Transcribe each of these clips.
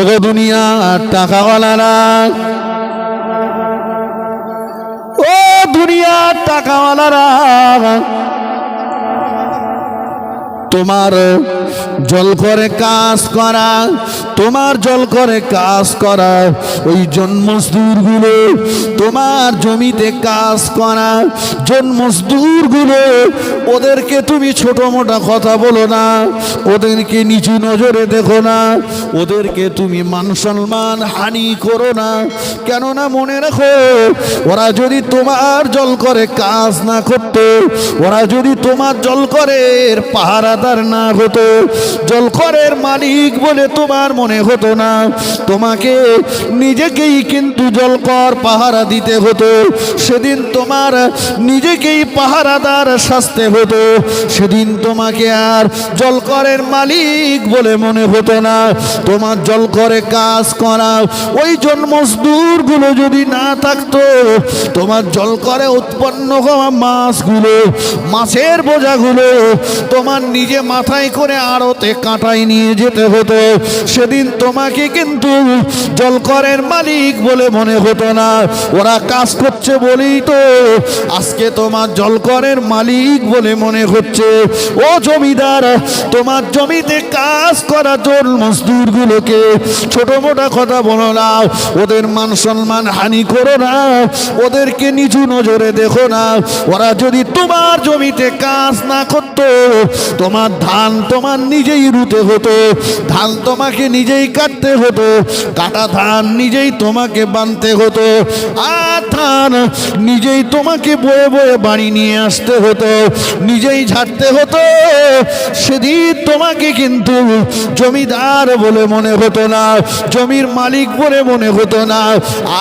ওগো দুনিয়ার টাকাওয়ালারা, ও দুনিয়ার টাকাওয়ালারা, তোমার জল করে কাজ করা, তোমার জল করে কাজ করা ওই জন্মজদুরগুলো, তোমার জমিতে কাজ করা জন্মজদুরগুলো, ওদেরকে তুমি ছোট মোটা কথা বলো না, ওদেরকে নিচু নজরে দেখো না, ওদেরকে তুমি মান সম্মান হানি করো না। কেননা মনে রাখো, ওরা যদি তোমার জল করে কাজ না করতো, ওরা যদি তোমার জল করে পাহারাদার না হতো, জলকরের মালিক বলে তোমার মনে হতো না, তোমাকে নিজেকেই কিন্তু জলকর পাহারা দিতে হতো। সেদিন তোমার নিজেকেই পাহারাদার সাজতে হতো, সেদিন তোমাকে আর জলকরের মালিক বলে মনে হতো না। তোমার জলকরে কাজ করা ওই জন্মজদুরগুলো যদি না থাকতো, তোমার জলকরে উৎপন্ন হওয়া মাছগুলো, মাছের বোঝাগুলো তোমার নিজে মাথায় করে আড়তে কাঁটায় নিয়ে যেতে হতো। সেদিন তোমাকে কিন্তু জলকরের মালিক বলে মনে হতো না। ওরা কাজ করছে বলেই তো আজকে তোমার জলকরের মালিক বলে মনে হচ্ছে। ও জমিদার, তোমার জমিতে কাজ করা জন্মজদুরগুলোকে ছোট মোটা কথা বলো না, ওদের মান সম্মান হানি করো না, ওদেরকে নিচু নজরে দেখো না। ওরা যদি তোমার জমিতে কাজ না করতো, তোমার ধান তোমার নিজেই রুতে হতো, ধান তোমাকে নিজেই কাটতে হতো, কাটা ধান নিজেই তোমাকে বানতে হতো, আর ধান নিজেই তোমাকে বয়ে বয়ে বাড়ি নিয়ে আসতে হতো, নিজেই ঝাড়তে হতো। সেদিন তোমাকে কিন্তু জমিদার বলে মনে হতো না, জমির মালিক বলে মনে হতো না।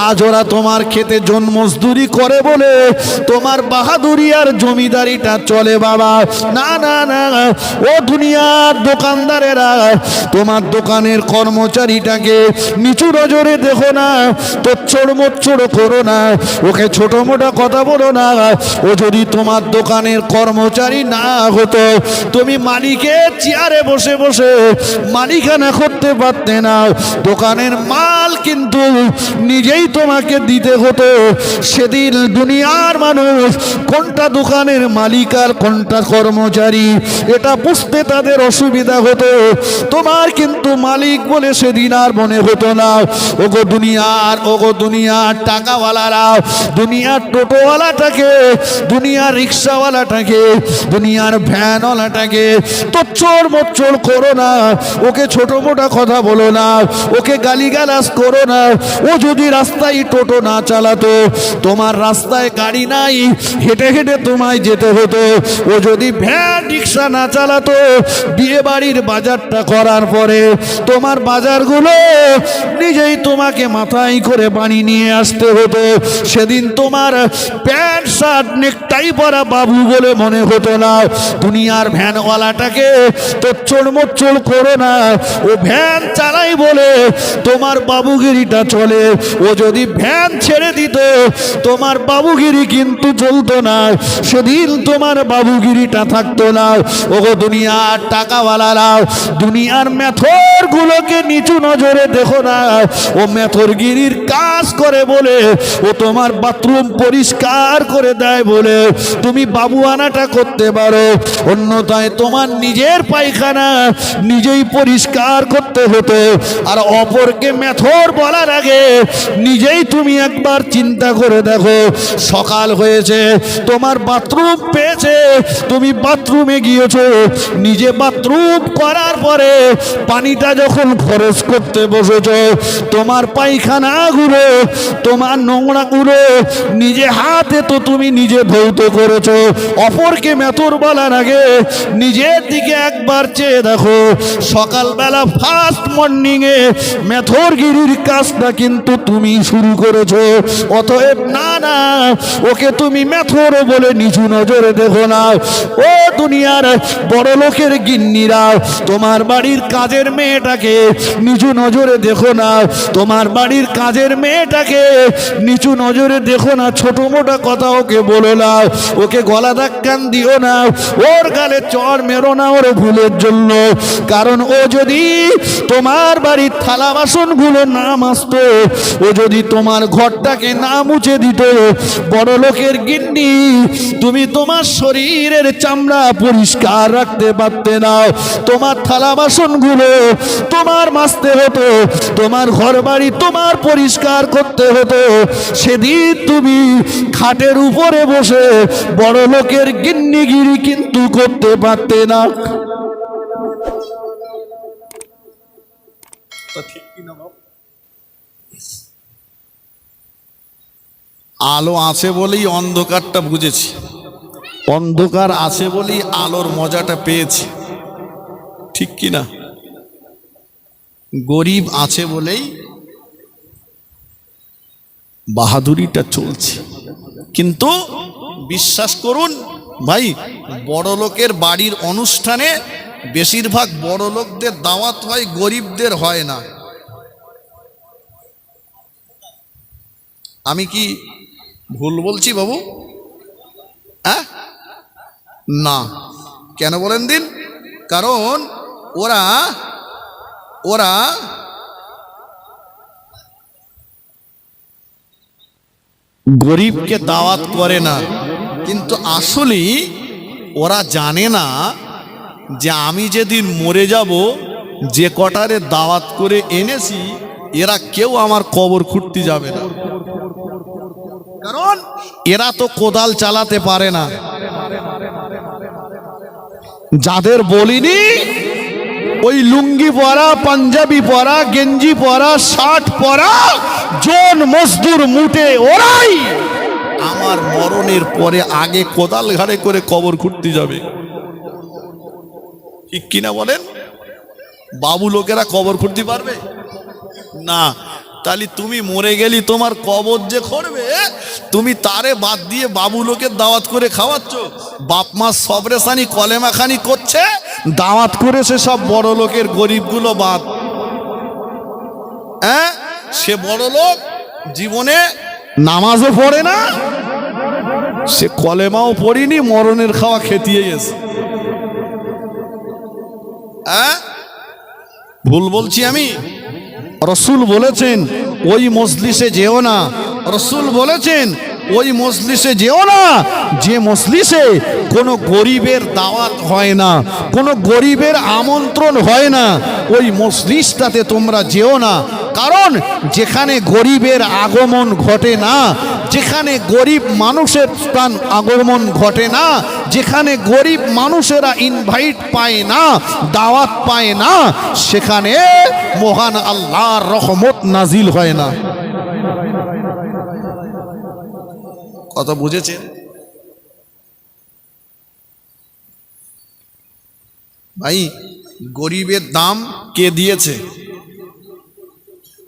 আজ ওরা তোমার খেতে জন্মজদুরি করে বলে তোমার বাহাদুরি আর জমিদারিটা চলে বাবা। না না না, ও দুনিয়ার দোকানদারেরা, তোমার দোকানের কর্মচারীটাকে নিচু নজরে দেখো না, তোচ্ছড় মোচ্ছড় করো না, ওকে ছোট মোটা কথা বলো না। ও যদি তোমার দোকানের কর্মচারী না হতো, তুমি মালিকের চেয়ারে বসে বসে মালিকানা করতে পারতে না, দোকানের মাল কিন্তু নিজেই তোমাকে দিতে হতো। সেদিন দুনিয়ার মানুষ কোনটা দোকানের মালিক আর কোনটা কর্মচারী এটা বুঝতে তাদের অসুবিধা হতো। তোমার কিন্তু মালিক বলে সেদিন আর মনে হতো না। ওগো দুনিয়ার টাকাওয়ালারা, দুনিয়ার টোটোওয়ালাটাকে, দুনিয়ার রিক্সাওয়ালাটাকে, দুনিয়ার ভ্যানওয়ালাটাকে তোচ্ছড় মোচ্ছড় করো না, ওকে ছোট মোটা কথা বলো না, ওকে গালিগালাজ করো না। ও যদি রাস্তায় টোটো না চালাতো, তোমার রাস্তায় গাড়ি নাই, হেঁটে হেঁটে তোমায় যেতে হতো। ও যদি ভ্যান রিক্সা না চালাতো, বিয়ে বাড়ির বাজারটা করার পরে তোমার বাজারগুলো নিজেই তোমাকে মাথায় করে বাড়ি নিয়ে আসতে হতো। সেদিন তোমার প্যান্ট শার্ট নেকটাই পরা বাবু বলে মনে হতো না। দুনিয়ার ভ্যানওয়ালাটাকে তোচ্ছড় মোচ্ছড় করো না, ও ভ্যান চালাই বলে তোমার বাবুগিরিটা চলে। ও যদি ভ্যান ছেড়ে দিত, তোমার বাবুগিরি কিন্তু চলতো না, সেদিন তোমার বাবুগিরিটা থাকতো না। ওগো দুনিয়ার টাকাওয়ালারা, দুনিয়ার মেথর গুলোকে নিচু নজরে দেখো না। ও মেথরগিরির কাজ করে বলে, ও তোমার বাথরুম পরিষ্কার করে দেয় বলে তুমি বাবুয়ানাটা করতে পারো, অন্যথায় তোমার নিজের পায়খানা নিজেই পরিষ্কার করতে হতো। আর অপরকে মেথর বলার আগে নিজেই তুমি একবার চিন্তা করে দেখো, সকাল হয়েছে, তোমার বাথরুম পেয়েছে, তুমি বাথরুমে গিয়েছো, নিজে বাথরুম করার পরে পানিটা যখন খরচ করতে বসেছো, তোমার পায়খানাগুলো, তোমার নোংরাগুলো নিজে হাতে তো তুমি নিজে ধৌত করেছো। অপরকে মেথর বলার আগে নিজের দিকে একবার চেয়ে দেখো, সকালবেলা ফার্স্ট মর্নিংয়ে মেথরগিরির কাজটা কিন্তু তুমি শুরু করেছো। অতএব না না, ওকে তুমি মেথর বলে নিচু নজরে দেখো না। ও দুনিয়ার বড় লোকের গিন্নিরা, তোমার বাড়ির কাজের মেয়েটাকে নিচু নজরে নজরে দেখো না, তোমার বাড়ির কাজের মেয়েটাকে নিচু নজরে দেখো না, ছোট মোটা কথা ওকে বলো না, ওকে গলা ধাক্কান দিও না, ওর গালে চড় মেরো না ওর ভুলের জন্য। কারণ ও যদি তোমার বাড়ির থালা বাসনগুলো না মাজতো, ও যদি তোমার ঘরটাকে না মুছে দিত, বড় লোকের গিন্নি তুমি তোমার শরীরের চামড়া পরিষ্কার রাখতে পারতে না। তোমার থালা বাসনগুলো তোমার মাজতে হতো, তোমার ঘর বাড়ি তোমার পরিষ্কার করতে হতো। সেদিন তুমি খাটের উপরে বসে বড় লোকের গিন্নিগিরি কিন্তু করতে পারতে না। আলো আছে বলেই অন্ধকারটা বুঝেছি, অন্ধকার আছে বলেই আলোর মজাটা পেয়েছি, ঠিক কি না? গরিব আছে বলেই বাহাদুরিটা চলছে। কিন্তু বিশ্বাস করুন ভাই, বড় লোকের বাড়ির অনুষ্ঠানে বেশিরভাগ বড় লোকদের দাওয়াত হয়, গরিবদের হয় না। আমি কি ভুল বলছি বাবু? হ্যাঁ না, কেন বলেন দিন? কারণ ওরা ওরা গরিবকে দাওয়াত করে না, কিন্তু আসলে ওরা জানে না যে আমি যেদিন মরে যাব, যে কটারে দাওয়াত করে এনেছি এরা কেউ আমার কবর খুঁড়তে যাবে না। কারণ এরা তো কোদাল চালাতে পারে না। যাদের বলিনি ওই লুঙ্গি পরা, পাঞ্জাবি পরা, গেঞ্জি পরা, শার্ট পরা জন মজদুর মুটে, ওরাই আমার মরণের পরে আগে কোদাল ঘাড়ে করে কবর খুঁড়তে যাবে, ঠিক কিনা বলেন? বাবু লোকেরা কবর খুঁড়তে পারবে না। তাহলে তুমি মরে গেলি, তোমার কবর যে করবে, তুমি তারে বাদ দিয়ে বাবু লোকের দাওয়াত করে খাওয়াচ্ছ। বাপ মা সবরেসানি কলেমা খানি করছে, দাওয়াত করেছে সব বড় লোকের, গরিবগুলো বাদ। হ্যাঁ, সে বড় লোক জীবনে নামাজও পড়ে না, সে কলেমাও পড়িনি, মরণের খাওয়া খেতিয়ে গেছে। হ্যাঁ, ভুল বলছি আমি? রসুল বলেছেন ওই মজলিসে যেও না, রসুল বলেছেন ওই মজলিসে যেও না যে মজলিসে কোনো গরিবের দাওয়াত হয় না, কোনো গরিবের আমন্ত্রণ হয় না, ওই মজলিসটাতে তোমরা যেও না। কারণ যেখানে গরিবের আগমন ঘটে না, যেখানে গরিব মানুষের প্রাণ আগমন ঘটে না, যেখানে গরিব মানুষেরা ইনভাইট পায় না, দাওয়াত পায় না, সেখানে মহান আল্লাহর রহমত নাজিল হয় না। কথা বুঝেছেন ভাই? গরিবের দাম কে দিয়েছে?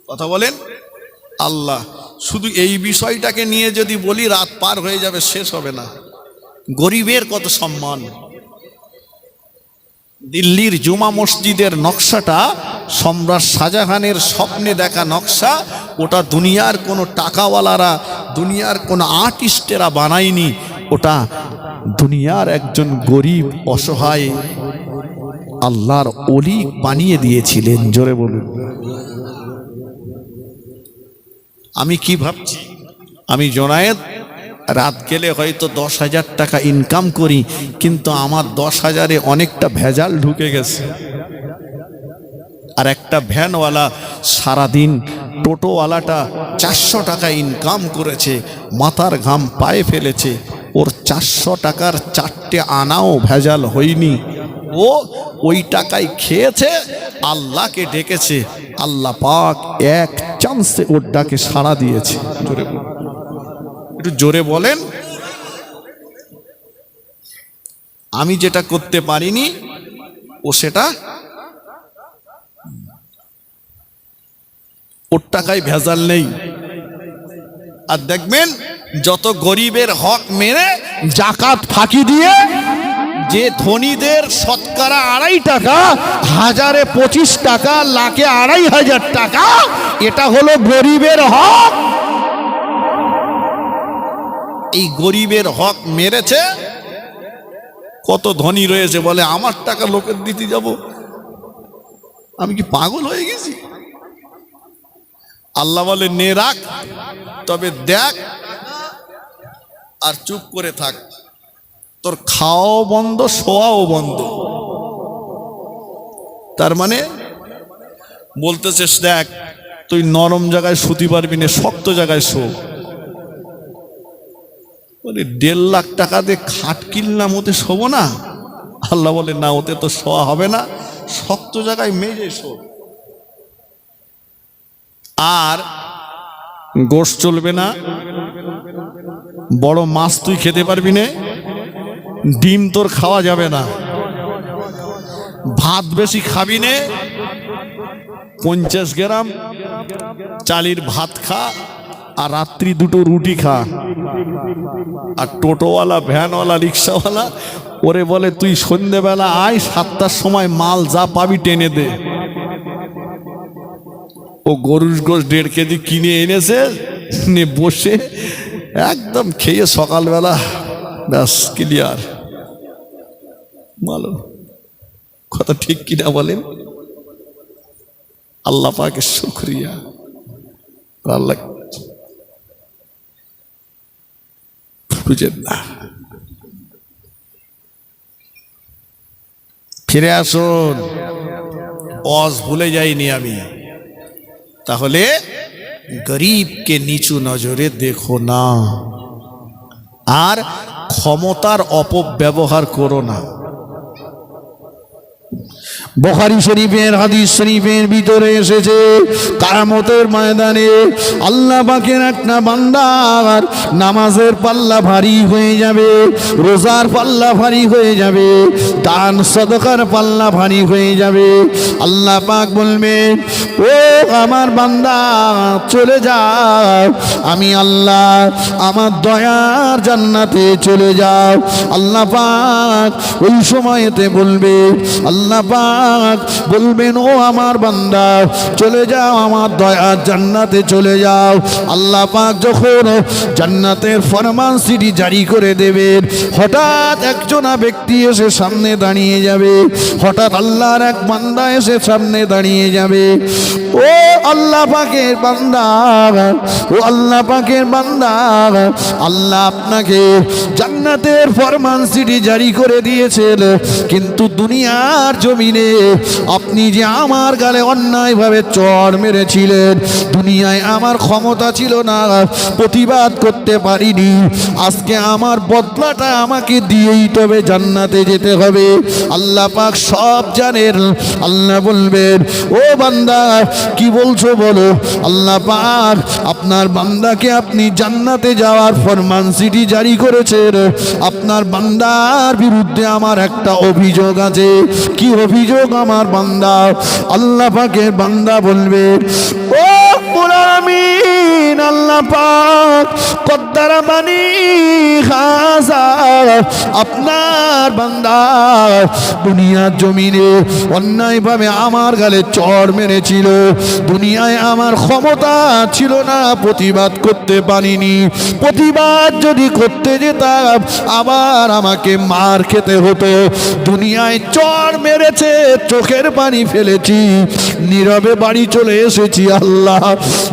কথা বলেন, আল্লাহ। শুধু এই বিষয়টাকে নিয়ে যদি বলি রাত পার হয়ে যাবে, শেষ হবে না। গরিবের কত সম্মান। দিল্লির জুমা মসজিদের নকশাটা সম্রাট শাহজাহানের স্বপ্নে দেখা নকশা, ওটা দুনিয়ার কোনো টাকাওয়ালারা, দুনিয়ার কোনো আর্টিস্টেরা বানায়নি, ওটা দুনিয়ার একজন গরিব অসহায় আল্লাহর ওলি বানিয়ে দিয়েছিলেন। জোরে বলুন। আমি কি ভাবছি, আমি জোনায়েদ রাত গেলে হয়তো 10,000 টাকা ইনকাম করি, কিন্তু আমার 10,000-এ অনেকটা ভেজাল ঢুকে গেছে। আর একটা ভ্যানওয়ালা সারাদিন, টোটোওয়ালাটা 400 টাকা ইনকাম করেছে, মাথার ঘাম পায়ে ফেলেছে, ওর 400 টাকার 4টে আনাও ভেজাল হয়নি। ও ওই টাকায় খেয়েছে, আল্লাহকে ডেকেছে, আল্লাহ পাক এক চান্সে ওর ডাকে সাড়া দিয়েছে। জোরে বলুন, একটু জোরে বলেন। আমি যেটা করতে পারিনি ও সেটা, ওর টাকায় ভেজাল নেই। আর দেখবেন যত গরিবের হক মেরে, জাকাত ফাঁকি দিয়ে যে ধনীদের শতকরা 2.5 টাকা, হাজারে 25 টাকা, লাখে 2,500 টাকা, এটা হলো গরিবের হক। এই গরিবের হক মেরেছে। কত ধনী রয়েছে বলে আমার টাকা লোকের দিতে যাব, আমি কি পাগল হয়ে গেছি? আল্লাহ বলে নে রাখ, তবে দেখ আর চুপ করে থাক, তোর খাওয়াও বন্ধ, শোয়াও বন্ধ। তার মানে বলতেছে দেখ, তুই নরম জায়গায় শুতে পারবি না, শক্ত জায়গায় শো। বলে 1.5 লাখ টাকা দিয়ে খাট কিনলাম, ওতে শোবো না? আল্লাহ বলে না, ওতে তো শোয়া হবে না, শক্ত জায়গায় মেজে শো। আর গোশত চলবে না, বড় মাছ তুই খেতে পারবি না, ডিম তোর খাওয়া যাবে না, ভাত বেশি খাবি নে, 50 গ্রাম চালের ভাত খা, আর রাত্রি 2টো রুটি খা। আর টোটোওয়ালা, ভ্যানওয়ালা, রিক্সাওয়ালা ওরে বলে তুই সন্ধ্যেবেলা আয়, 7টার সময় মাল যা পাবি টেনে দে। ও গরুর গোশত 1.5 কেজি কিনে এনেছে, বসে একদম খেয়ে সকালবেলা ব্যাস ক্লিয়ার। বলো কথা ঠিক কিনা বলেন? আল্লাহ পাকের শুকরিয়া। আল্লাহ বুঝেন না, ফিরে আসুন, ওয়াজ ভুলে যাইনি আমি। তাহলে গরিবকে নিচু নজরে দেখো না, আর ক্ষমতার অপব্যবহার করো না। বুখারী শরীফের হাদিস শরীফের ভিতরে এসেছে, কিয়ামতের ময়দানে আল্লাহ পাকের একটা বান্দার নামাজের পাল্লা ভারী হয়ে যাবে, রোজার পাল্লা ভারী হয়ে যাবে, দান সদকার পাল্লা ভারী হয়ে যাবে। আল্লাহ পাক বলবেন, ও আমার বান্দা চলে যাও, আমি আল্লাহ আমার দয়ার জান্নাতে চলে যাও। আল্লাহ পাক ওই সময়তে বলবে, আল্লাহ পাক বলবেন, ও আমার বান্দা চলে যাও, আমার দয়ার জান্নাতে চলে যাও। আল্লাহ পাক যখন জান্নাতের ফরমান সিটি জারি করে দেবেন, হঠাৎ একজনা ব্যক্তি এসে সামনে দাঁড়িয়ে যাবে, হঠাৎ আল্লাহর এক বান্দা এসে সামনে দাঁড়িয়ে যাবে। ও আল্লাহ পাকের বান্দা, ও আল্লাহ পাকের বান্দা, আল্লাহ আপনাকে জান্নাতের ফরমান সিটি জারি করে দিয়েছেন, কিন্তু দুনিয়ার জমিনে আপনি যে আমার গালে অন্যায়ভাবে চড় মেরেছিলেন, দুনিয়ায় আমার ক্ষমতা ছিল না, প্রতিবাদ করতে পারিনি, আজকে আমার বদলাটা আমাকে দিয়েই তবে জান্নাতে যেতে হবে। আল্লাহ পাক সব জানেন। আল্লাহ বলবেন, ও বান্দা কি বলছো বলো। আল্লাহ পাক আপনার বান্দাকে আপনি জান্নাতে যাওয়ার ফরমান সিটি জারি করেছেন, আপনার বান্দার বিরুদ্ধে আমার একটা অভিযোগ আছে। কি অভিযোগ আমার বান্দা? আল্লাহ পাকের বান্দা বলবে, ও আমিন, আল্লাহ পাক কদ্দারা বানি খাজা, আপনার বান্দা দুনিয়ার জমিনে অন্যায়ভাবে আমার গালে চড় মেরেছিল, দুনিয়ায় আমার ক্ষমতা ছিল না, প্রতিবাদ করতে পারিনি, প্রতিবাদ যদি করতে যেতাম আবার আমাকে মার খেতে হতো। দুনিয়ায় চড় মেরেছে, চোখের পানি ফেলেছি, নীরবে বাড়ি চলে এসেছি। আল্লাহ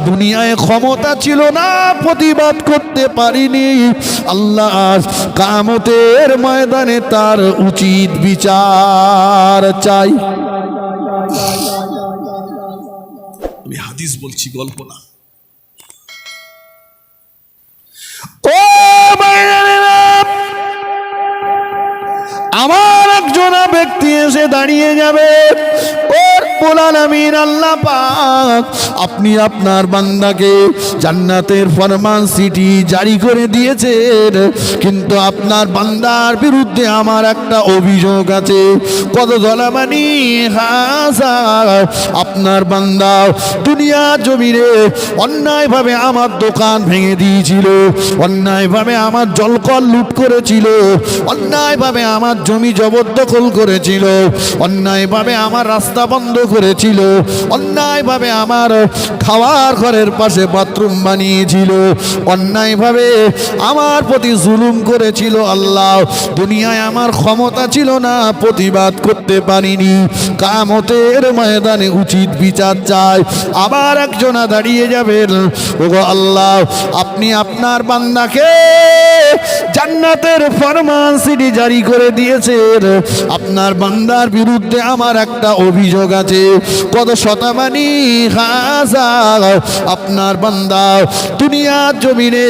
দুনিয়ায় ক্ষমতা ছিল না, প্রতিবাদ করতে পারিনি। আল্লাহ কিয়ামতের ময়দানে তার উচিত বিচার চাই। আমি হাদিস বলছি, গল্প না। ও আমার একজন ব্যক্তি এসে দাঁড়িয়ে যাবে, ওর রব্বুল আলামিন আল্লাহ পাক আপনি আপনার বান্দাকে জান্নাতের ফরমান সিটি জারি করে দিয়েছেন, কিন্তু আপনার বান্দার বিরুদ্ধে আমার একটা অভিযোগ আছে। কত ধলামানি হাসা, আপনার বান্দা দুনিয়া জমিনে অন্যায়ভাবে আমার দোকান ভেঙে দিয়েছিল, অন্যায়ভাবে আমার জলকল লুট করেছিল, অন্যায়ভাবে আমার জমি জবরদখল করেছিল, অন্যায়ভাবে আমার রাস্তা বন্ধ করেছিল, অন্যায়ভাবে আমার খাওয়ার ঘরের পাশে বাথরুম বানিয়েছিল, অন্যায়ভাবে আমার প্রতি জুলুম করেছিল। আল্লাহ, দুনিয়ায় আমার ক্ষমতা ছিল না, প্রতিবাদ করতে পারিনি। কিয়ামতের ময়দানে উচিত বিচার চাই। আবার একজনা দাঁড়িয়ে যাবেন, ওগো আল্লাহ আপনি আপনার বান্দাকে জান্নাতের ফরমান সিটি জারি করে দিয়েছেন, আপনার বান্দার বিরুদ্ধে আমার একটা অভিযোগ আছে। কত শতামানি হাজার আপনার বান্দা দুনিয়ার জমিনে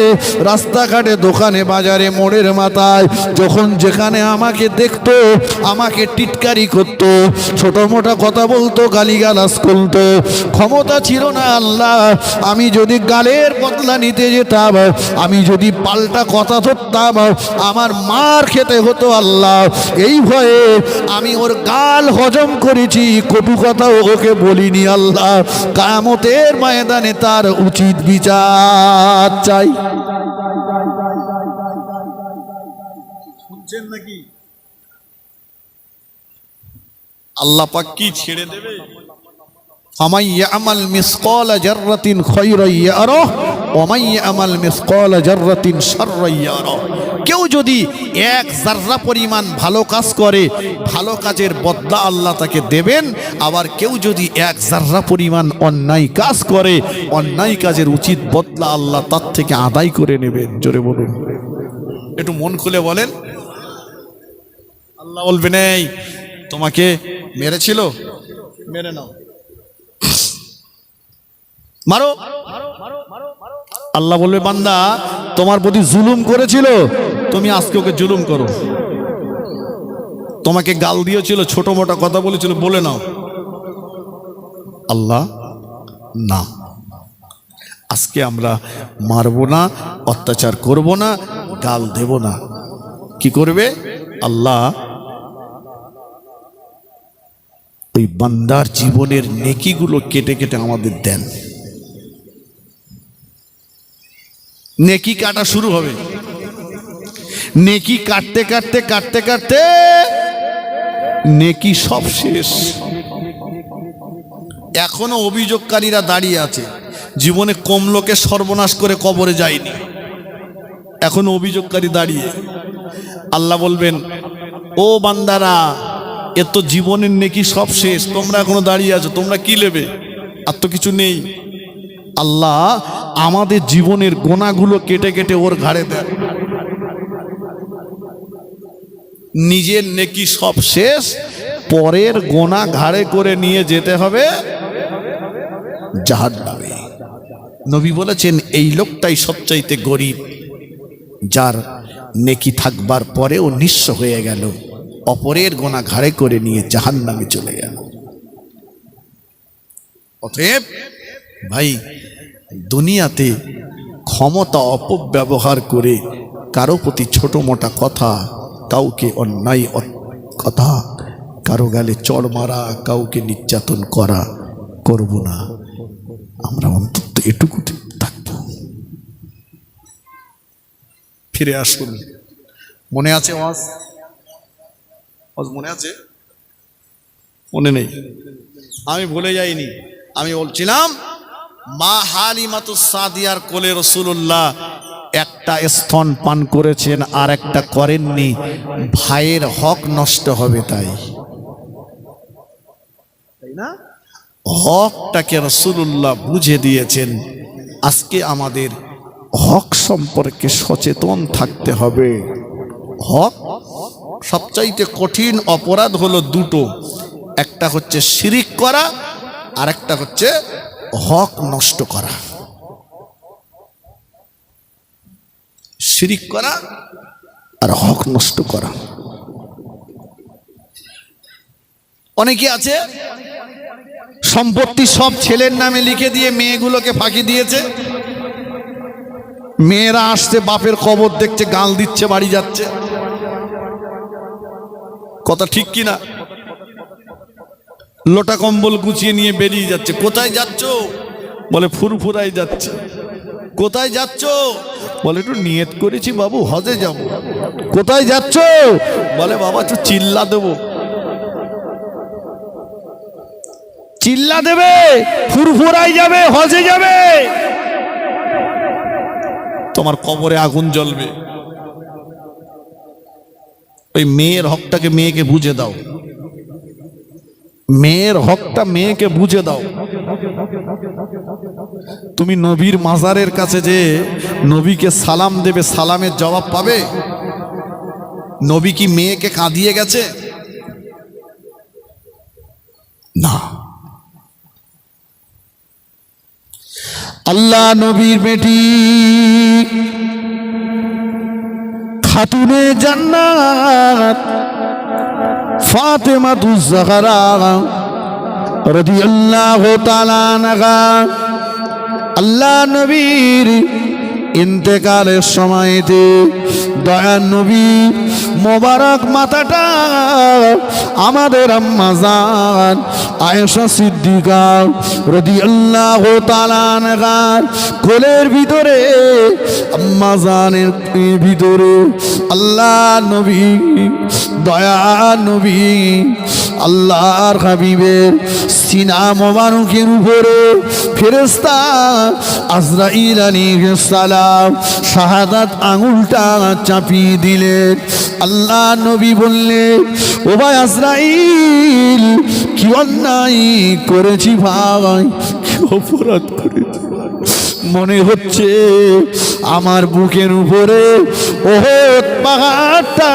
রাস্তাঘাটে দোকানে বাজারে মোড়ের মাথায় যখন যেখানে আমাকে দেখতো, আমাকে টিটকারি করতো, ছোট মোটা কথা বলতো, গালিগালাজ করতো, ক্ষমতা ছিল না আল্লাহ। আমি যদি গালের বদলা নিতে যেতাম, আমি যদি পাল্টা কথা ধরতাম, আমার মার খেতে হতো আল্লাহ। এই ভয়ে আমি ওর গাল হজম করেছি, কটু কথাও ওকে বলিনি আল্লাহ। কিয়ামতের ময়দানে তার উচিত বিচার চাই। শুনছেন নাকি? আল্লাহ পাক কি ছেড়ে দেবে? ফামান ইয়ামাল মিসকালা জাররাতিন খায়রান ইয়ারাহ ওয়া মান ইয়ামাল মিসকালা জাররাতিন শাররান ইয়ারাহ। কেউ যদি এক জাররা পরিমাণ ভালো কাজ করে, ভালো কাজের বদলা আল্লাহ তাকে দেবেন। আবার কেউ যদি এক জাররা পরিমাণ অন্যায় কাজ করে, অন্যায় কাজের উচিত বদলা আল্লাহ তার থেকে আদায় করে নেবেন। জোরে বলুন, একটু মন খুলে বলেন। আল্লাহ বলবেন এই তোমাকে মেরেছিল, মেরে নাও, মারো। আল্লাহ বলবে বান্দা তোমার প্রতি জুলুম করেছিল, তুমি আজকে ওকে জুলুম করো। তোমাকে গাল দিয়েছিল, ছোট মোটা কথা বলেছিল, বলে নাও। আল্লাহ না, আজকে আমরা মারবো না, অত্যাচার করব না, গাল দেব না। কি করবে আল্লাহ? ওই বান্দার জীবনের নেকিগুলো কেটে কেটে আমাদের দেন। নেকি কাটা শুরু হবে। নেকি কাটতে কাটতে কাটতে কাটতে নেকি সব শেষ। এখনো অভিযোগকারীরা দাঁড়িয়ে আছে, জীবনে কম লোকে সর্বনাশ করে কবরে যায়নি, এখনো অভিযোগকারী দাঁড়িয়ে। আল্লাহ বলবেন ও বান্দারা, এ তো জীবনের নেকি সব শেষ, তোমরা এখনো দাঁড়িয়ে আছো, তোমরা কি নেবে? আর তো কিছু নেই। আল্লাহ আমাদের জীবনের গোনাগুলো কেটে কেটে ওর ঘাড়ে দেন। নিজের নেকি সব শেষ, পরের গোনা ঘাড়ে করে নিয়ে যেতে হবে জাহান্নামে। নবী বলেছেন এই লোকটাই সবচাইতে গরিব, যার নেকি থাকবার পরেও নিঃস্ব হয়ে গেল, অপরের গোনা ঘাড়ে করে নিয়ে জাহান্নামে চলে গেল। অতএব ভাই, দুনিয়াতে ক্ষমতা অপব্যবহার করে কারো প্রতি ছোট মোটা কথা, কাউকে অন্যায় কথা, কারো গালে চড় মারা, কাউকে নির্যাতন করা করব না। আমরা অন্তত এটুকু থাকবো। ফিরে আসুন। মনে আছে ওয়াজ? মনে আছে? মনে নেই? আমি ভুলে যাইনি। আমি বলছিলাম মা হালিমাতুস সাদিয়ার কোলে রাসূলুল্লাহ একটা স্তন পান করেছেন আর একটা করেননি, ভাইয়ের হক নষ্ট হবে তাই না? হকটাকে রাসূলুল্লাহ বুঝে দিয়েছেন। আজকে আমাদের হক সম্পর্কে সচেতন থাকতে হবে। হক সবচাইতে কঠিন অপরাধ হলো দুটো, একটা হচ্ছে শিরিক করা, আর একটা হচ্ছে হক নষ্ট করা। শিরিক করা আর হক নষ্ট করা। অনেকে আছে সম্পত্তি সব ছেলের নামে লিখে দিয়ে মেয়েগুলোকে ফাঁকি দিয়েছে। মেয়েরা আসছে, বাপের কবর দেখছে, গাল দিচ্ছে, বাড়ি যাচ্ছে। কথা ঠিক কিনা? লোটা কম্বল গুছিয়ে নিয়ে বেরিয়ে যাচ্ছে। কোথায় যাচ্ছ? বলে ফুরফুরাই যাচ্ছে। কোথায় যাচ্ছ? বলে একটু নিয়ত করেছি বাবু, হজে যাব। কোথায় যাচ্ছ? বলে বাবা একটু চিল্লা দেবো। চিল্লা দেবে, ফুরফুরাই যাবে, হজে যাবে। তোমার কবরে আগুন জ্বলবে। ওই মেয়ের হকটাকে মেয়েকে বুঝে দাও। মেয়ের হকটা মেয়েকে বুঝে দাও। তুমি নবীর মাজারের কাছে যে নবীকে সালাম দেবে, সালামের জবাব পাবে? নবী কি মেয়েকে কাঁদিয়ে গেছে? না। আল্লাহ নবীর বেটি খাতুনে জান্নাত ফাতেমাতুজ জাহরা রাদিয়াল্লাহু তাআলা আনহা আল্লাহ নবীর ইন্তেকালের সময়তে দয়ার নবী মোবারক মাথাটা আমাদের আম্মা জান আয়েশা সিদ্দিকা রাদিয়াল্লাহু তাআলা আনহার কোলের ভিতরে, আম্মা জানের ভিতরে আল্লাহ নবী, দয়ার নবী আল্লাহর হাবিবের সিনা মোবারকের উপরে ফেরেশতা আজরাইল আলাইহিস সালাম শাহাদাত আঙুলটা চাপিয়ে দিলেন। আল্লাহ নবী বললেন, ও ভাই আজরাইল, কি অন্যায় করেছি ভাই, কি অপরাধ করেছি? মনে হচ্ছে আমার বুকের উপরে ওহদ পাহাড়টা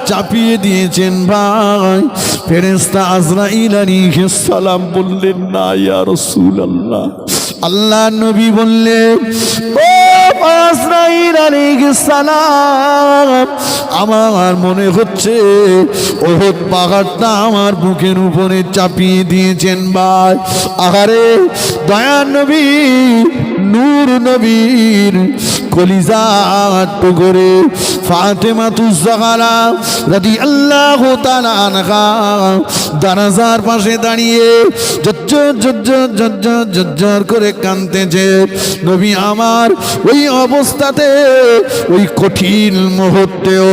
চাপিয়ে দিয়েছেন ভাই। ফেরেশতা আজরাইল আলাইহিস সালাম বললেন, না ইয়া রাসূলুল্লাহ। আল্লাহ নবী বললেন, ও আজরাইল আলাইহিস সালাম, আমার মনে হচ্ছে ওহদ পাহাড়টা আমার বুকের উপরে চাপিয়ে দিয়েছেন ভাই। আহারে দয়ার নবী, নূর নবীর কলিজার টুকরে ফাতেমাতুজ জাহরা রাদিয়াল্লাহু তাআলা আনহা দারাজার পাশে দাঁড়িয়ে জজ্জর করে কাঁদতেছে। নবী আমার ওই অবস্থাতে, ওই কঠিন মুহূর্তেও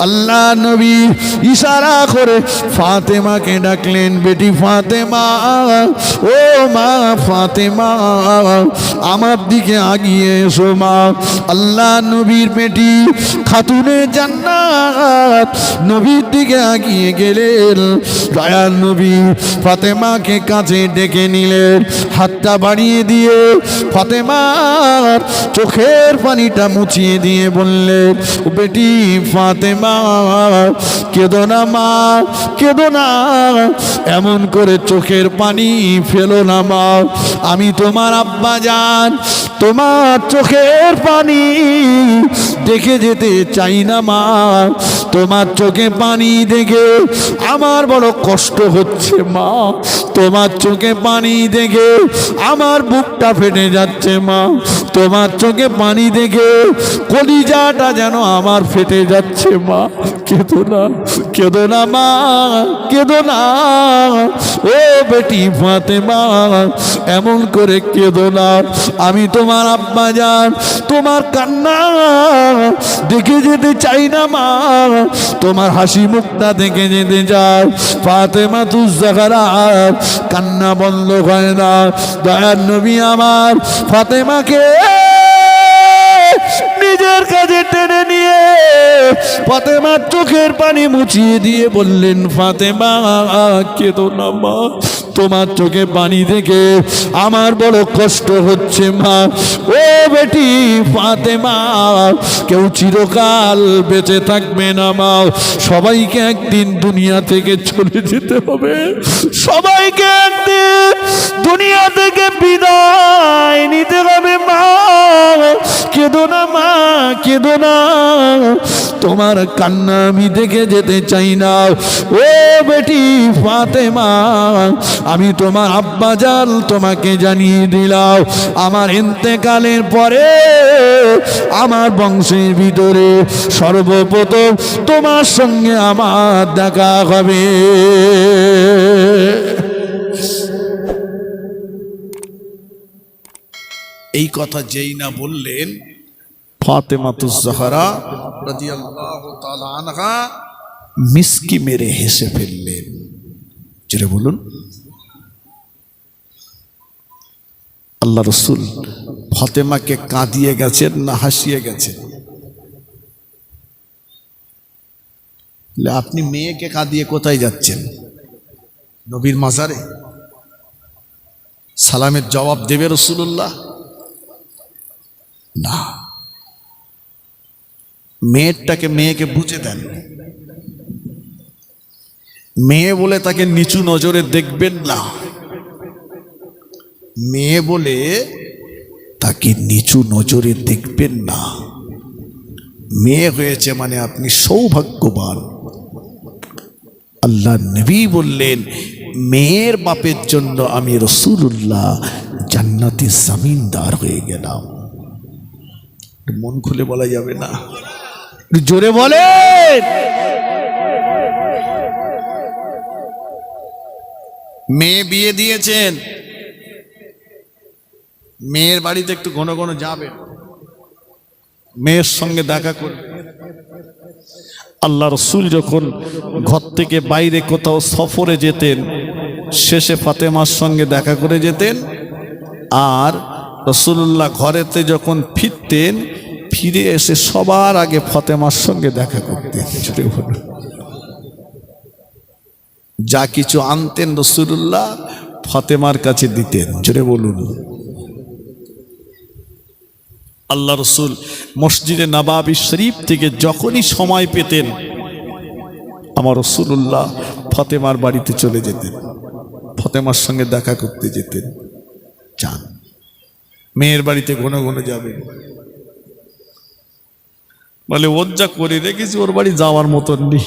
আল্লাহ নবী ইশারা করে ফাতেমাকে ডাকলেন, বেটি ফাতেমা, ও মা ফাতেমা, আমার দিকে আগিয়ে এসো মা। আল্লাহ নবীর বেটি খাতুনে জান্নাত নবীর দিকে আগিয়ে গেলেন। দয়াল নবী ফাতেমাকে কাছে ডেকে নিলেন, হাতটা বাড়িয়ে দিয়ে ফাতেমার চোখের পানিটা মুছিয়ে দিয়ে বললেন, ও বেটি ফাতেমা, কেঁদো না মা, কেঁদো না, এমন করে চোখের পানি ফেলো না মা। আমি তোমার আব্বা জান, তোমার চোখের পানি দেখে যেতে চাই না মা। তোমার চোখে পানি দেখে আমার বড় কষ্ট হচ্ছে মা। তোমার চোখে পানি দেখে আমার বুকটা ফেটে যাচ্ছে মা। তোমার চোখে পানি দেখে কলিজাটা যেন আমার ফেটে যাচ্ছে মা। কেঁদো না, কেঁদো না মা, কেঁদো না, ও বেটি ফাতেমা, এমন করে কেঁদো না। আমি তোমার আব্বা জান, তোমার কান্না দেখে যেতে চাই না মা। তোমার হাসি মুখটা দেখে যেতে চাই। ফাতেমাতুজ জাহরা কান্না বন্ধ হয় না। দয়ার নবী আমার ফাতেমাকে নিজের কাছে টেনে নিয়ে ফাতেমার চোখের পানি মুছিয়ে দিয়ে বললেন, ফাতেমা কেঁদো না মা, তোমার চোখে পানি দেখে আমার বড় কষ্ট হচ্ছে মা। ও বেটি ফাতেমা, কেউ চিরকাল বেঁচে থাকবে না মা। সবাইকে একদিন দুনিয়া থেকে চলে যেতে হবে। সবাইকে একদিন দুনিয়া থেকে বিদায় নিতে হবে মা। কেঁদো না মা, কেঁদো না, তোমার কান্না আমি দেখে যেতে চাই না। ও বেটি ফাতেমা, আমি তোমার আব্বাজান তোমাকে জানিয়ে দিলাম, আমার ইন্তেকালের পরে আমার বংশের ভিতরে সর্বপ্রথম তোমার সঙ্গে আমার দেখা হবে। এই কথা যেই না বললেন, ফাতেমাতুজ জাহরা রাদিয়াল্লাহু তাআলা আনহা মিসকি মেরে হেসে ফেললেন। জোরে বলুন। আল্লাহ রসুল ফাতেমাকে কাঁদিয়ে গেছেন না হাসিয়ে গেছেন? আপনি মেয়েকে কাঁদিয়ে কোথায় যাচ্ছেন? নবীর মাজারে? সালামের জবাব দেবে রাসূলুল্লাহ? না, মেয়েকে বুঝে দেন। মেয়ে বলে তাকে নিচু নজরে দেখবেন না, মেয়ে বলে তাকে নিচু নজরে দেখবেন না। মেয়ে হয়েছে মানে আপনি সৌভাগ্যবান। আল্লাহ নবী বললেন, মেয়ের বাপের জন্য আমি রাসূলুল্লাহ জান্নাতি জমিনদার হয়ে গেলাম। মন খুলে বলা যাবে না? জোরে বলেন। মেয়ে বিয়ে দিয়েছেন, মেয়ের বাড়িতে একটু ঘন ঘন যাবেন, মেয়ের সঙ্গে দেখা করবেন। আল্লাহ রসুল যখন ঘর থেকে বাইরে কোথাও সফরে যেতেন, শেষে ফাতেমার সঙ্গে দেখা করে যেতেন। আর রাসূলুল্লাহ ঘরেতে যখন ফিরতেন, ফিরে এসে সবার আগে ফাতেমার সঙ্গে দেখা করতেন। যা কিছু আনতেন রাসূলুল্লাহ ফাতেমার কাছে দিতেন। জোরে বলুন। আল্লাহ রসুল মসজিদে নববী শরীফ থেকে যখনই সময় পেতেন, আমার রাসূলুল্লাহ ফাতেমার বাড়িতে চলে যেতেন, ফাতেমার সঙ্গে দেখা করতে যেতেন। চান মেয়ের বাড়িতে ঘন ঘন যাবেন, বলে ওর যা করে রেখেছি ওর বাড়ি যাওয়ার মতন নেই।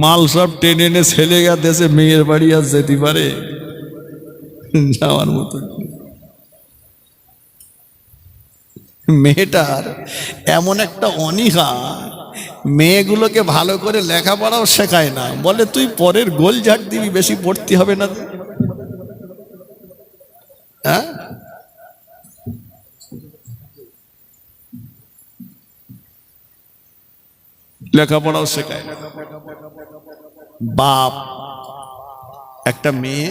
মাল সব টেনে এনে ছেলে গা দেশে, মেয়ের বাড়ি আর যেতে পারে? যাওয়ার মতন। মেয়েটার এমন একটা অনীহা, মেয়েগুলোকে ভালো করে লেখাপড়াও শেখায় না, বলে তুই পরের গোল ঝাড় দিবি, বেশি পড়তে হবে না। হ্যাঁ, লেখাপড়াও শেখায় না। বাপ একটা মেয়ে,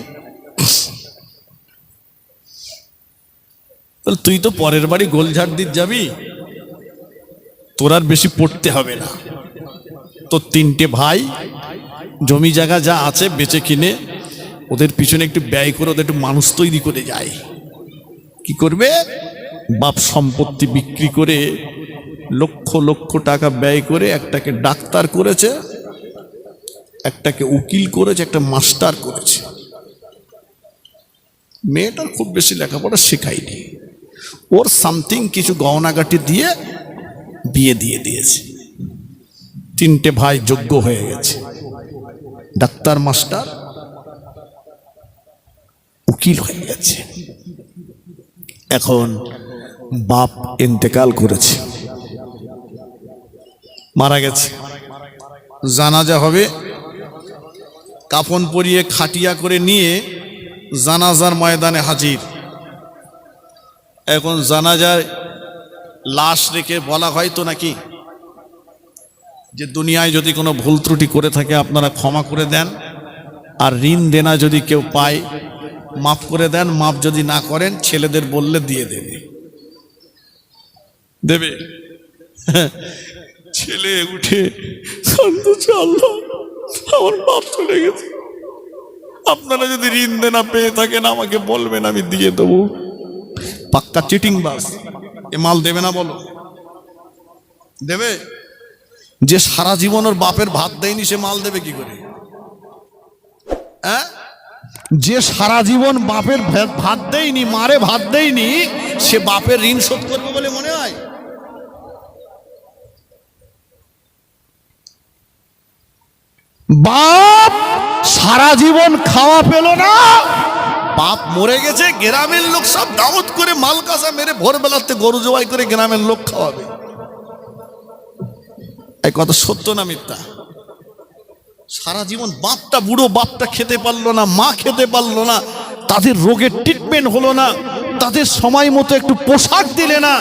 তুই তো পরের বাড়ি গোলঝাড় দিতে যাবি, তোর আর বেশি পড়তে হবে না। তো তিনটে ভাই জমি জায়গা যা আছে বেচে কিনে ওদের পিছনে একটু ব্যয় করে ওদের একটু মানুষ তৈরি করে যায়। কি করবে? বাপ সম্পত্তি বিক্রি করে লক্ষ লক্ষ টাকা ব্যয় করে একটাকে ডাক্তার করেছে, একটাকে উকিল করেছে, একটা মাস্টার করেছে। মেয়েটার খুব বেশি লেখাপড়া শেখায়নি, ওর সামথিং কিছু গহনাগাটি দিয়ে বিয়ে দিয়ে দিয়েছে। তিনটে ভাই যোগ্য হয়ে গেছে, ডাক্তার, মাস্টার, উকিল হয়ে গেছে। এখন বাপ ইন্তেকাল করেছে, মারা গেছে। জানাজা হবে, কাফন পরিয়ে খাটিয়া করে নিয়ে জানাজার ময়দানে হাজির। এখন জানাজায় লাশ রেখে বলা হয় তো নাকি যে দুনিয়ায় যদি কোনো ভুল ত্রুটি করে থাকে আপনারা ক্ষমা করে দেন, আর ঋণ দেনা যদি কেউ পায় মাফ করে দেন, মাফ যদি না করেন ছেলেদের বললে দিয়ে দেবে। ছেলে উঠে আল্লাহ আমার বাপ চলে গেছে, আপনারা যদি ঋণ দেনা পেয়ে থাকেন আমাকে বলবেন, আমি দিয়ে দেবো। পাক্কা চিটিং বাস, এ মাল দেবে না? বলো দেবে? যে সারা জীবন ওর বাপের ভাত দেয়নি সে মাল দেবে কি করে? হ্যাঁ, যে সারা জীবন বাপের ভাত দেয়নি, মারে ভাত দেয়নি, সে বাপের ঋণ শোধ করবে বলে মনে হয়? বাপ সারা জীবন খাওয়া পেল না, বাপ মরে গেছে, গ্রামের লোক সব দাওয়াত করে মাল কাসা মেরে ভোরবেলাতে গরু জবাই করে গ্রামের লোক খাওয়াবে। এই কথা সত্য না মিথ্যা? সারা জীবন বাপটা, বুড়ো বাপটা খেতে পারলো না, মা খেতে পারলো না, তাদের রোগের ট্রিটমেন্ট হলো না, তাদের সময় মতো একটু পোশাক দিলে না,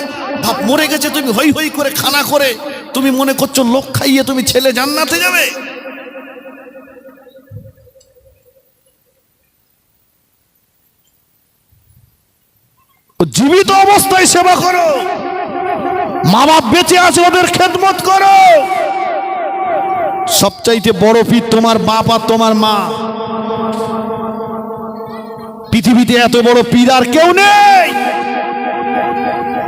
বাপ মরে গেছে, তুমি হই হই করে খানা করে তুমি মনে করছো লোক খাইয়ে তুমি ছেলে জান্নাতে যাবে? জীবিত অবস্থায় সেবা করো, মা বাপ বেঁচে আছে ওদের খেদমত করো। সবচাইতে বড় পীর তোমার বাপ আর তোমার মা। পৃথিবীতে এত বড় পীর আর কেউ নেই।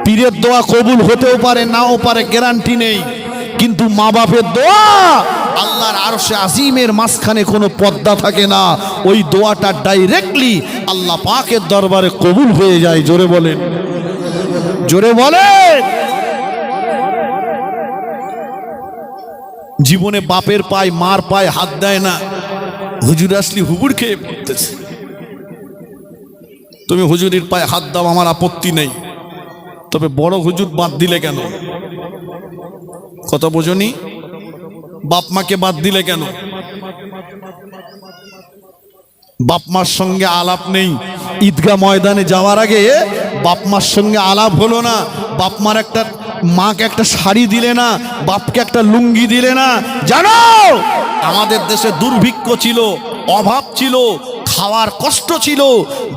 পীরের দোয়া কবুল হতেও পারে, নাও পারে, গ্যারান্টি নেই, কিন্তু মা বাপের দোয়া আল্লাহর আরশে আজিমের মাঝখানে কোনো পর্দা থাকে না, ওই দোয়াটা ডাইরেক্টলি আল্লাহ পাকের দরবারে কবুল হয়ে যায়। জোরে বলেন, জোরে বলেন। জীবনে বাপের পায় মার পায় হাত দেয় না, হুজুর আসলি হুবুর খেয়ে পড়তেছে। তুমি হুজুরের পায়ে হাত দাও, আমার আপত্তি নেই, তবে বড় হুজুর বাদ দিলে কেন? কথা বোঝনি? বাপ মাকে বাদ দিলে কেন? বাপ মার সঙ্গে আলাপ নেই। ঈদগাহ ময়দানে যাওয়ার আগে বাপ মার সঙ্গে আলাপ হলো না, বাপ মার একটা, মাকে একটা শাড়ি দিলে না, বাপকে একটা লুঙ্গি দিলে না। জানো আমাদের দেশে দুর্ভিক্ষ ছিল, অভাব ছিল, খাওয়ার কষ্ট ছিল,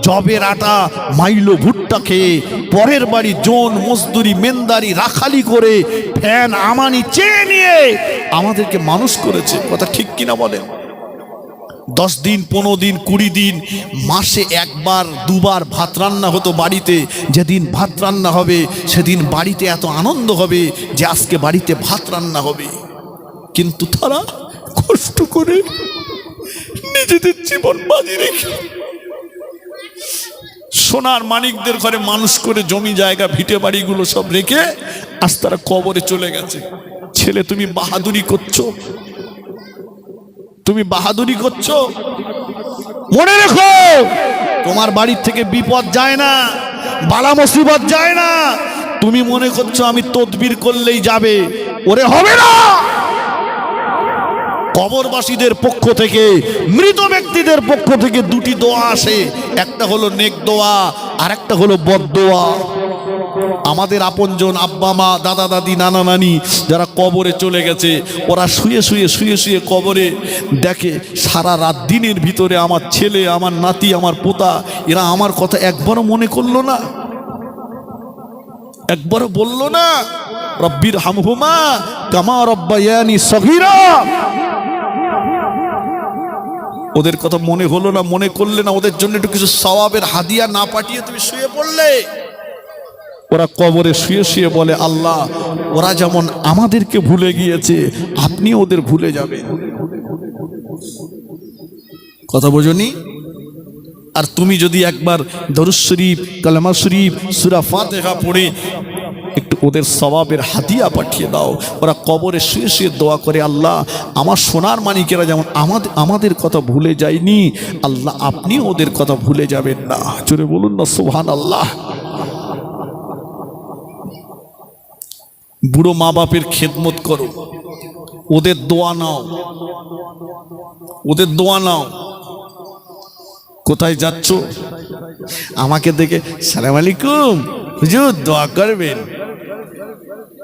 জবের আটা মাইলো ভুট্টা খেয়ে পরের বাড়ি জোন মজদুরি মেনদারি রাখালি করে ফ্যান আমানি চেয়ে নিয়ে আমাদেরকে মানুষ করেছে। কথা ঠিক কিনা বলেন? 10 দিন 15 দিন 20 দিন মাসে একবার দুবার ভাত রান্না হতো বাড়িতে। যেদিন ভাত রান্না হবে সেদিন বাড়িতে এত আনন্দ হবে যে আজকে বাড়িতে ভাত রান্না হবে। কিন্তু তারা কষ্ট করে নিজেদের জীবন বাজি রেখে সোনার মানিকদের ঘরে মানুষ করে জমি জায়গা ভিটে বাড়িগুলো সব রেখে আজ তারা কবরে চলে গেছে। ছেলে তুমি বাহাদুরি করছো, তুমি বাহাদুরি করছো। মনে রেখো তোমার বাড়ির থেকে বিপদ যায় না, বালা মুসিবত যায় না। তুমি মনে করছো আমি তদবির করলেই যাবে, ওরে হবে না। কবরবাসীদের পক্ষ থেকে, মৃত ব্যক্তিদের পক্ষ থেকে দুটি দোয়া আসে, একটা হলো নেক দোয়া আর একটা হলো বদ দোয়া। আমাদের আপনজন আব্বা মা দাদা দাদি নানা নানি যারা কবরে চলে গেছে, ওরা শুয়ে শুয়ে শুয়ে শুয়ে কবরে দেখে সারা রাত দিনের ভিতরে আমার ছেলে, আমার নাতি, আমার পোতা, এরা আমার কথা একবারও মনে করলো না, একবারও বললো না রব্বির হামহুমা কামা রব্বায়ানি সগীরা। ওদের কথা মনে হলো না, মনে করলে না, ওদের জন্য একটু কিছু সওয়াবের হাদিয়া না পাঠিয়ে তুমি শুয়ে পড়লে। ওরা কবরে শুয়ে শুয়ে বলে আল্লাহ ওরা যেমন আমাদেরকে ভুলে গিয়েছে আপনি ওদের ভুলে যাবেন। কথা বোঝনি? আর তুমি যদি একবার দরুদ শরীফ, কালেমা শরীফ, সূরা ফাতিহা পড়ে একটু ওদের সওয়াবের হাদিয়া পাঠিয়ে দাও। ওরা কবরে শুয়ে শুয়ে দোয়া করে আল্লাহ আমার সোনার মানিকেরা যেমন আমাদের কথা ভুলে যায়নি, আল্লাহ আপনি ওদের কথা ভুলে যাবেন না। জোরে বলুন না সুবহানাল্লাহ। বুড়ো মা বাপের খেদমত করো, ওদের দোয়া নাও, ওদের দোয়া নাও। কোথায় যাচ্ছ? আমাকে দেখে সালাম আলাইকুম হুজুর দোয়া করবেন।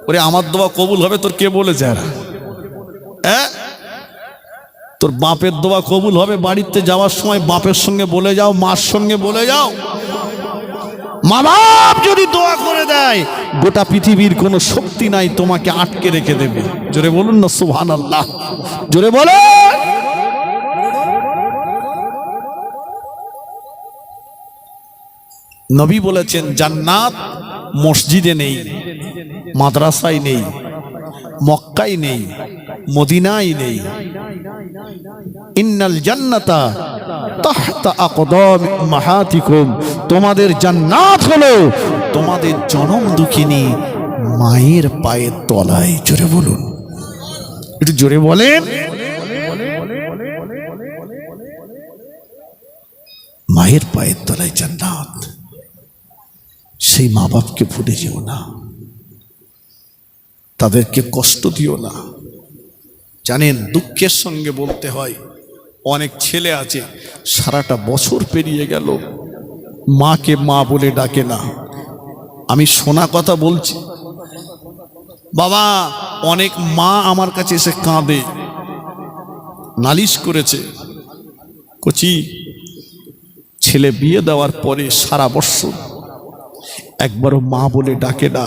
ওরে আমার দোয়া কবুল হবে তোর কে বলেছে? হ্যাঁ, তোর বাপের দোয়া কবুল হবে বাড়িতে যাওয়ার সময় বাপের সঙ্গে বলে যাও, মার সঙ্গে বলে যাও। মা বাপ যদি দোয়া করে দেয় গোটা পৃথিবীর কোনো শক্তি নাই তোমাকে আটকে রেখে দেবে। জোরে বলুন না সুবহানাল্লাহ, জোরে বলে। নবী বলেছেন জান্নাত মসজিদে নেই, মাদ্রাসায় নেই, মক্কায় নেই, মদিনায় নেই। ইন্নাল জান্নাতা তাহতা আকদাম উম্মাহাতিকুম, তোমাদের জান্নাত হলো তোমাদের জনম দুঃখিনী মায়ের পায়ের তলায়। জোরে বলুন, একটু জোরে বলেন। মায়ের পায়ের তলায় জান্নাত। সেই মা বাপকে ভুলে যেও না, তাদেরকে কষ্ট দিও না। জানেন, দুঃখের সঙ্গে বলতে হয়, অনেক ছেলে আছে সারাটা বছর পেরিয়ে গেল মাকে মা বলে ডাকে না। আমি শোনা কথা বলছি বাবা, অনেক মা আমার কাছে এসে কাঁদে, নালিশ করেছে, কচি ছেলে বিয়ে দেওয়ার পরে সারা বছর একবারও মা বলে ডাকে না,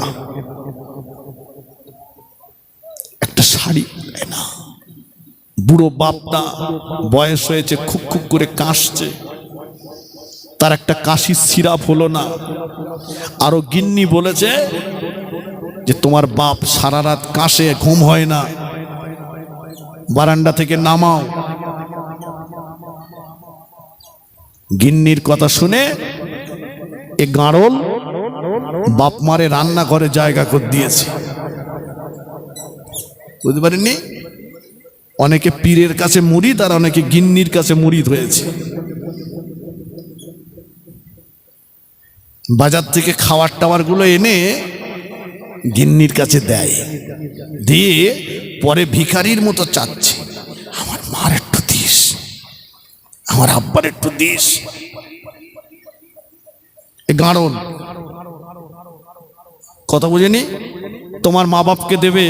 একটা শাড়ি দেয় না। বুড়ো বাপটা বয়স হয়েছে, খুব খুব করে কাশছে, তার একটা কাশির সিরাপ হলো না। আরো গিন্নি বলেছে যে তোমার বাপ সারা রাত কাশে, ঘুম হয় না, বারান্দা থেকে নামাও। গিন্নির কথা শুনে এ গাঁড়ল বাপ মারে রান্নাঘরে জায়গা করে দিয়েছে। বুঝতে পারেননি? অনেকে পীরের কাছে মুরিদ আর অনেকে গিন্নির কাছে মুরিদ হয়েছে। বাজার থেকে খাবার টাবার গুলো এনে গিন্নির কাছে দেয়, দিয়ে পরে ভিখারির মতো চাচ্ছে, আমার মার একটু দিস, আমার আব্বার একটু দিস। গাঁড়ন কথা বুঝেনি? তোমার মা বাপকে দেবে,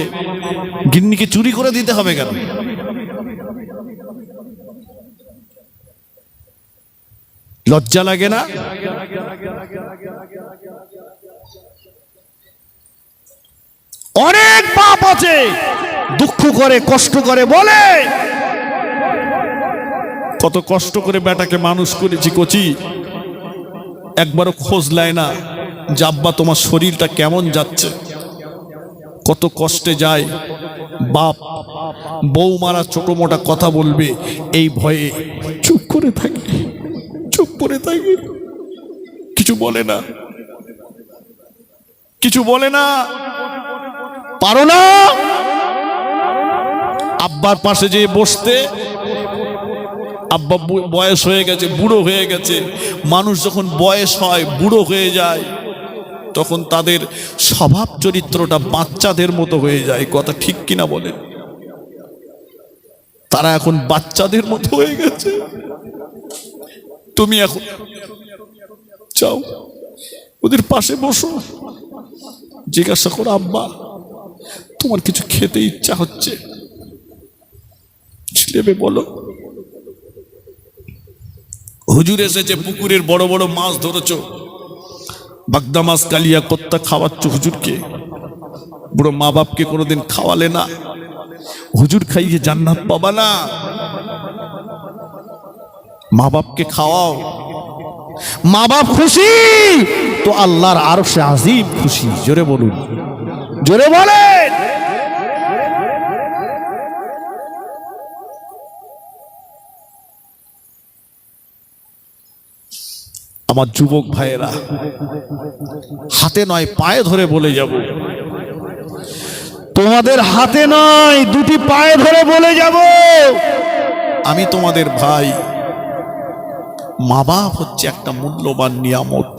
গিন্নিকে চুরি করে দিতে হবে কেন? লজ্জা লাগে না? অনেক বাপ আছে দুঃখ করে, কষ্ট করে, বলে কত কষ্ট করে বেটাকে মানুষ করেছি কচি, একবারও খোঁজ নেয় না যে আব্বা তোমার শরীরটা কেমন যাচ্ছে। কত কষ্টে যায় বাপ। বউ মারা ছোট মোটা কথা বলবে এই ভয়ে চুপ করে থাকে, চুপ করে থাকে, কিছু বলে না, কিছু বলে না। পারো না আব্বার পাশে যে বসতে, আব্বা বয়স হয়ে গেছে, বুড়ো হয়ে গেছে। মানুষ যখন বয়স হয়, বুড়ো হয়ে যায়, তখন তাদের স্বভাব চরিত্রটা বাচ্চাদের মতো হয়ে যায়। কথা ঠিক কিনা বলেন? তারা এখন বাচ্চাদের মতো হয়ে গেছে। তুমি এখন চাও ওদের পাশে বসো, জিজ্ঞাসা করো, আব্বা তোমার কিছু খেতে ইচ্ছা হচ্ছে, ছেলে বলো। হুজুর এসেছে, পুকুরের বড় বড় মাছ ধরেছ, বাগদা মাছ, কালিয়া, কত্তা খাওয়াচ্ছ হুজুরকে। বুড়ো মা বাপকে কোনোদিন খাওয়ালে না, হুজুর খাইয়ে জান্নাত পাবা না। মা বাপকে খাওয়াও, মা বাপ খুশি তো আল্লাহর আরশে আজিম খুশি। জোরে বলুন, জোরে বলেন। আমার যুবক ভাইয়েরা, হাতে নয় পায়ে ধরে বলে যাব, তোমাদের হাতে নয় দুটি পায়ে ধরে বলে যাব, আমি তোমাদের ভাই। মা বাপ হচ্ছে একটা মূল্যবান নিয়ামত।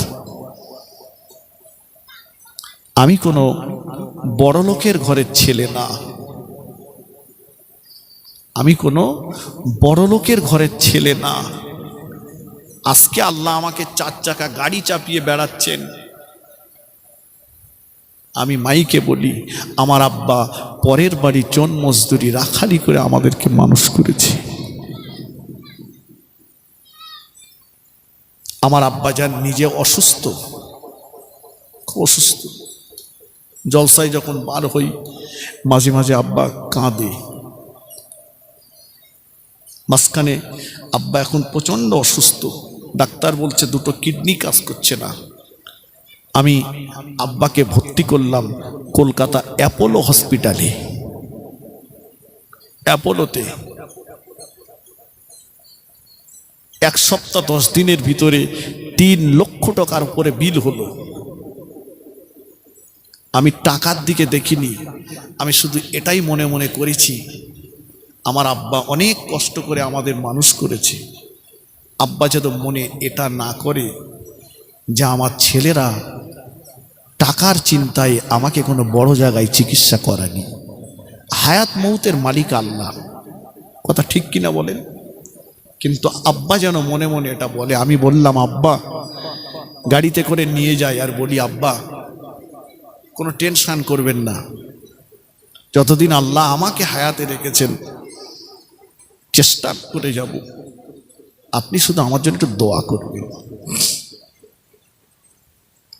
আমি কোনো বড় লোকের ঘরের ছেলে না, আমি কোনো বড় লোকের ঘরের ছেলে না। আজকে আল্লাহ আমাকে 4 চাকা গাড়ি চাপিয়ে বেড়াচ্ছেন। আমি মাইকে বলি, আমার আব্বা পরের বাড়ি জন মজদুরি রাখালি করে আমাদেরকে মানুষ করেছে। আমার আব্বা যান নিজে অসুস্থ, খুব অসুস্থ। জলসায় যখন বার হই মাঝে মাঝে আব্বা কাঁদে। মাঝখানে আব্বা এখন প্রচণ্ড অসুস্থ, ডাক্তার বলছে 2টো কিডনি কাজ করছে না। আমি আব্বাকে ভর্তি করলাম কলকাতা অ্যাপোলো হসপিটালে, অ্যাপোলোতে। এক সপ্তাহ 10 দিনের ভিতরে 3 লক্ষ টাকার উপরে বিল হলো। আমি টাকার দিকে দেখিনি, আমি শুধু এটাই মনে মনে করেছি, আমার আব্বা অনেক কষ্ট করে আমাদের মানুষ করেছে। আব্বা যেন মনে এটা না করে যে আমার ছেলেরা টাকার চিন্তায় আমাকে কোনো বড় জায়গায় চিকিৎসা করানি। হায়াত মৌতের মালিক আল্লাহ, কথা ঠিক কিনা বলেন? কিন্তু আব্বা যেন মনে মনে এটা বলে। আমি বললাম, আব্বা গাড়িতে করে নিয়ে যাই আর বলি, আব্বা কোনো টেনশন করবেন না, যতদিন আল্লাহ আমাকে হায়াতে রেখেছেন চেষ্টা করে যাব, আপনি শুধু আমার জন্য একটু দোয়া করবেন।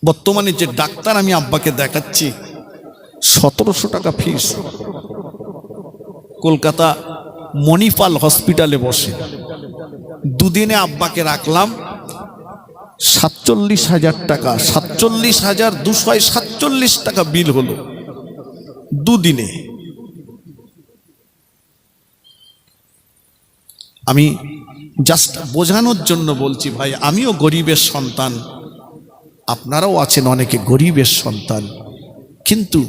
বর্তমানে যে ডাক্তার আমি আব্বাকে দেখাচ্ছি 1700 টাকা ফিস, কলকাতা মণিপাল হসপিটালে বসে। দুদিনে আব্বাকে রাখলাম 47,000 টাকা, 47,247 টাকা বিল হলো দুদিনে। আমি জাস্ট বোঝানোর জন্য বলছি ভাই, আমিও গরিবের সন্তান, আপনারাও আছেন অনেকে গরিবের সন্তান, কিন্তু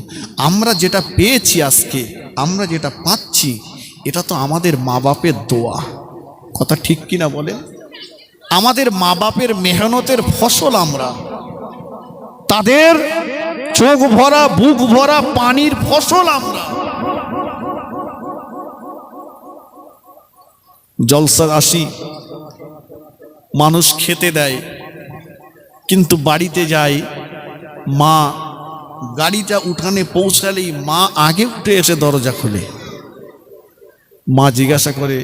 আমরা যেটা পেয়েছি আজকে, আমরা যেটা পাচ্ছি, এটা তো আমাদের মা বাপের দোয়া, কথা ঠিক কিনা বলেন? আমাদের মা বাপের মেহনতের ফসল আমরা, তাদের চোখ ভরা বুক ভরা পানির ফসল আমরা। জলসা আসি, মানুষ খেতে দেয়, কিন্তু বাড়িতে যাই, মা গাড়িটা উঠানে পৌঁছালেই মা আগে উঠে এসে দরজা খুলে। মা জিজ্ঞাসা করে,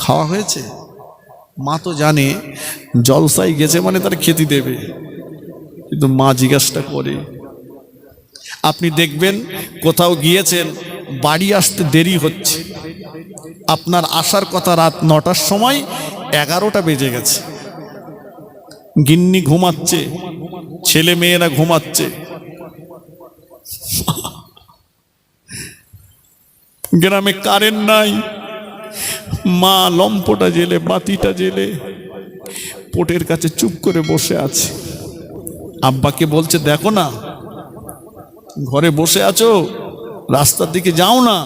খাওয়া হয়েছে? মা তো জানে জলসায় গেছে মানে তার খেতে দেবে, কিন্তু মা জিজ্ঞাসা করে। আপনি দেখবেন কোথাও গিয়েছেন, বাড়ি আসতে দেরি হচ্ছে, আপনার আসার কথা রাত 9টার সময়, 11টা বেজে গেছে। গিন্নি ঘুমাচ্ছে, ছেলে মেয়েরা ঘুমাচ্ছে, গ্রামে কারেন্ট নাই, মা লম্পটা জেলে বাতিটা জেলে পোটের কাছে চুপ করে বসে আছে। আব্বাকে বলছে, দেখো না, ঘরে বসে আছো, রাস্তার দিকে যাও না।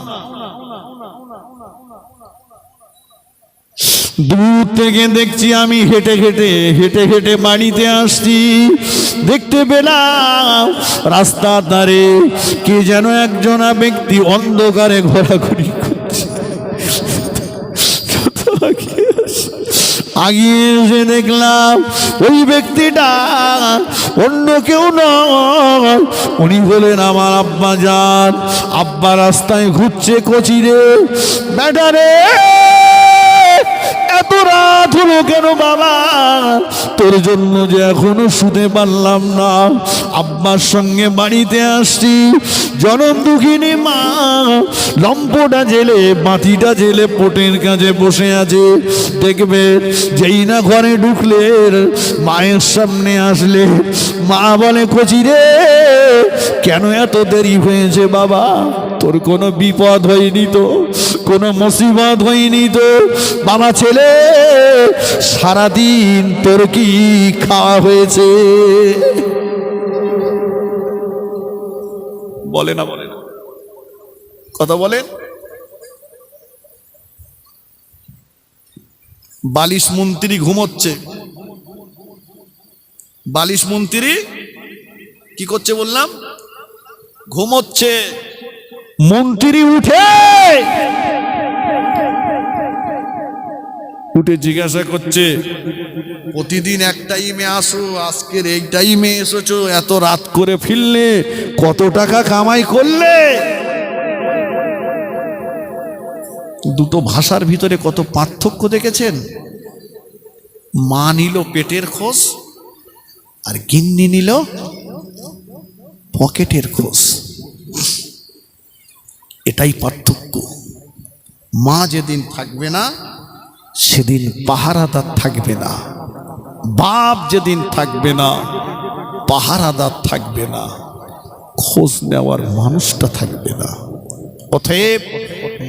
দূর থেকে দেখছি আমি হেঁটে হেঁটে বাড়িতে আসছি, দেখতে পেলাম রাস্তার ধারে কে যেন একজনা ব্যক্তি অন্ধকারে ঘোরাঘুরি করছে। আগিয়ে এসে দেখলাম ওই ব্যক্তিটা অন্য কেউ নয়, উনি বলেন আমার আব্বা যান। আব্বা রাস্তায় ঘুরছে, কচিরে ব্যাটারে এত রাত হলো কেন বাবা? তোর জন্য যে এখনো শুতে পারলাম না। আব্বার সঙ্গে বাড়িতে আসছি, জনম দুঃখিনী মা লম্পটা জেলে বাতিটা জেলে পোটের কাছে বসে আছে। দেখবে যেই না ঘরে ঢুকলে, মায়ের সামনে আসলে মা বলে, কচি রে কেন এত দেরি হয়েছে বাবা? তোর কোনো বিপদ হয়নি তো, কোনো মুসিবত হয়নি তো বাবা? ছেলে সারাদিন তোর কি খাওয়া হয়েছে? বলে না, বলে না, কথা বলেন। বালিশ মন্ত্রী ঘুমোচ্ছে, বালিশ মন্ত্রী কি করছে বললাম? ঘুমোচ্ছে। মন্ত্রী উঠে জিজ্ঞাসা করছে, প্রতিদিন এক টাইমে আসো, আজকের এই টাইমে এসেছো, এত রাত করে ফিরলে, কত টাকা কামাই করলে? দুটো ভাষার ভিতরে কত পার্থক্য দেখেছেন? মা নিল পেটের খোঁজ আর গিন্নি নিল পকেটের খোঁজ, এটাই পার্থক্য। মা যেদিন থাকবে না সেদিন পাহারাদার থাকবে না, বাপ যেদিন থাকবে না পাহারাদার থাকবে না, খোঁজ নেওয়ার মানুষটা থাকবে না। অতএব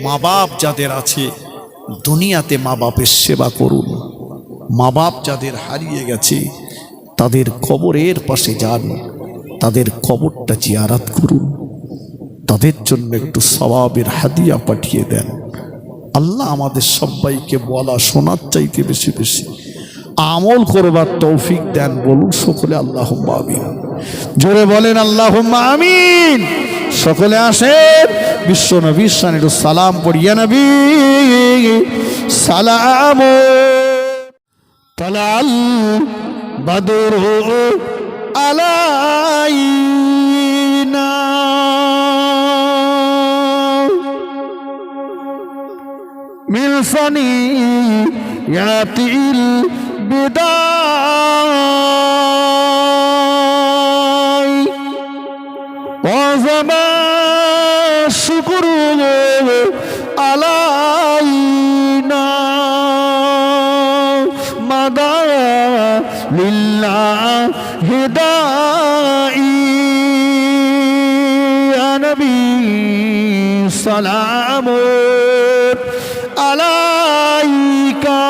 মা বাপ যাদের আছে দুনিয়াতে মা বাপের সেবা করুন, মা বাপ যাদের হারিয়ে গেছে তাদের কবরের পাশে যান, তাদের কবরটা জিয়ারত করুন, তাদের জন্য একটু সওয়াবের হাদিয়া পাঠিয়ে দেন। আল্লাহ আমাদের সবাইকে বলা শোনার চাইতে বেশি বেশি আমল করবার তৌফিক দেন। বলুন সকলে আল্লাহুম্মা আমিন। জোরে বলেন আল্লাহুম্মা আমিন। সকলে আসেন বিশ্ব নবীর শানে একটু সালাম পড়িয়া নবী সালাম। তালাল বাদরু আলাইনা মিন সানিয়াতিল বিদায় ওয়া জামা শুকরু আলাইনা মাদা লিল্লাহি দাঈ ইয়া নবী সালামুন আলাইকা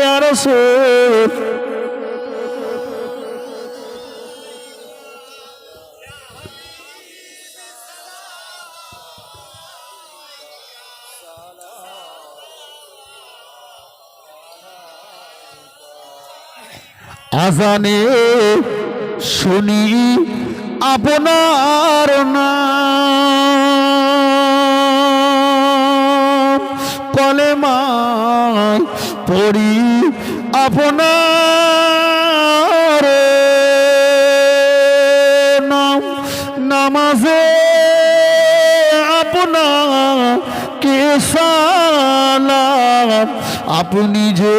ইয়া রাসূল। আজানে শুনি আপনার নাম, কলেমায় পড়ি আপনার নাম, নামাজে আপনাকে সালাম, আপনি যে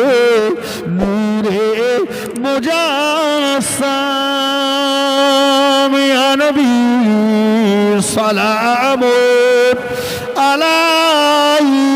নূরে মুজাসসাম ইয়া নবী সালামুন আলাইহি